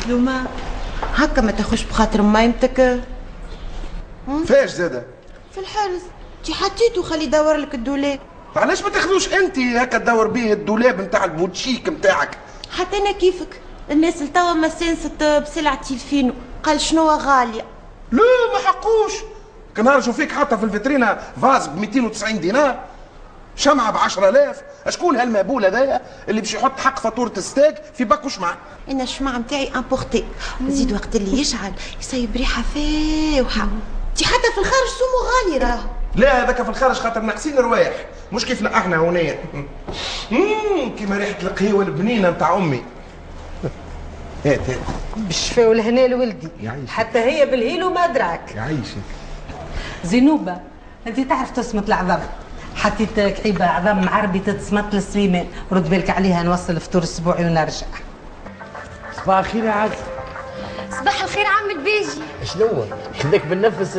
سلومة هكا ما تاخوش بخاطر مايمتك. فاش زاده؟ في الحرز تي حطيته خلي يدور لك الدولاب. علاش ما تاخذوش انت هكا تدور بيه الدولاب نتاع البوتشيك نتاعك؟ حتى انا كيفك الناس التوا ما سانست بسلعة تيلفينو، قال شنو غالية. لا ما حقوش، كان نرجو فيك حتى في الفيترينا فاز ب 290 دينار، شمعة ب 10,000. اشكون هالمهبول هذايا اللي باش يحط حق فاتورة الستيك في باك وشمع؟ انا الشمع نتاعي امبورتي، زيد وقت اللي يشعل يصيب ريحة فاوحة. تي حتى في الخارج سومو غالي راهو. لا هذاك في الخارج خاطر ناقصين روايح، مش كيفنا احنا هنايا. كيما ريحة القهيوة البنينة نتاع امي. هات هات بالشفاء والهنا لولدي، يعيشك. حتى هي بالهيل وما دراك. يعيشك. زينوبة انت تعرف تصمت العظام، حطيت كعيبة عظام عربي تتصمت للسليمان، رد بالك عليها نوصل الفطور الاسبوعي ونرجع. صباح الخير يا عز. صباح الخير عم البيجي. شنو خليك بالنفس؟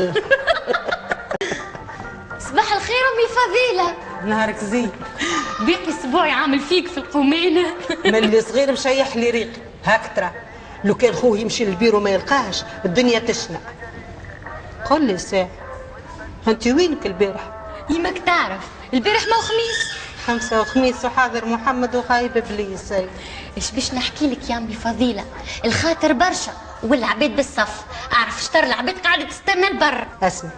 صباح الخير امي فضيله. نهارك زين. باقي اسبوعي عامل فيك في القومانه. من اللي صغير مشيح لي ريقي هاك ترى، لو كان خوه يمشي للبيرو ما يلقاهش الدنيا تشنع. قل لي ساعة انت وينك البارح؟ يمك تعرف البارح ما خميس. 5 وخميس وحاضر محمد وغايب ابليس. ايش باش نحكي لك يا امي فضيله، الخاطر برشا والعباد بالصف، اعرف شطر العباد قاعده تستنى البر. اسمع،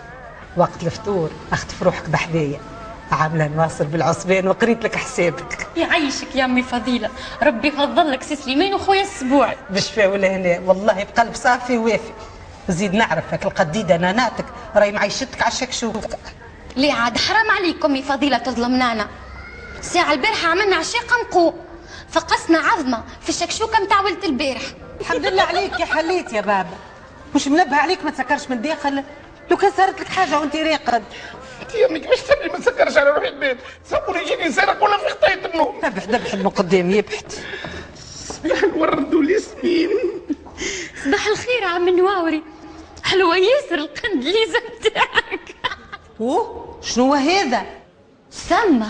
وقت الفطور اخطف روحك بحذايا، عامله نواصل بالعصبان وقريت لك حسابك. يعيشك يا امي فضيله، ربي يفضل لك سي سليمان وخويا السبوعي. بالشفاء والهنا، والله بقلب صافي ووافي. زيد نعرفك القديده ناناتك راهي معيشتك على الشكشوكه. ليه عاد حرام عليكم امي فضيله تظلمنا أنا. الساعه البارحه عملنا عشاء قمقو، فقسنا عظمه في الشكشوكه متاع ولد البارح. الحمد لله عليك يا حليت يا بابا، مش منبه عليك ما تسكرش من الداخل، لو كان صارت لك حاجه وانت راقد. يا امي كيفاش تبني ما تسكرش على روحي البيت؟ تصور يجيني نسرق ولا في خطايه النوم؟ ذبح من قدام يبحث. صباح الورد والياسمين. صباح الخير عم نواوري، حلوه ياسر القندليزه متاعك. اوه شنو هذا؟ سما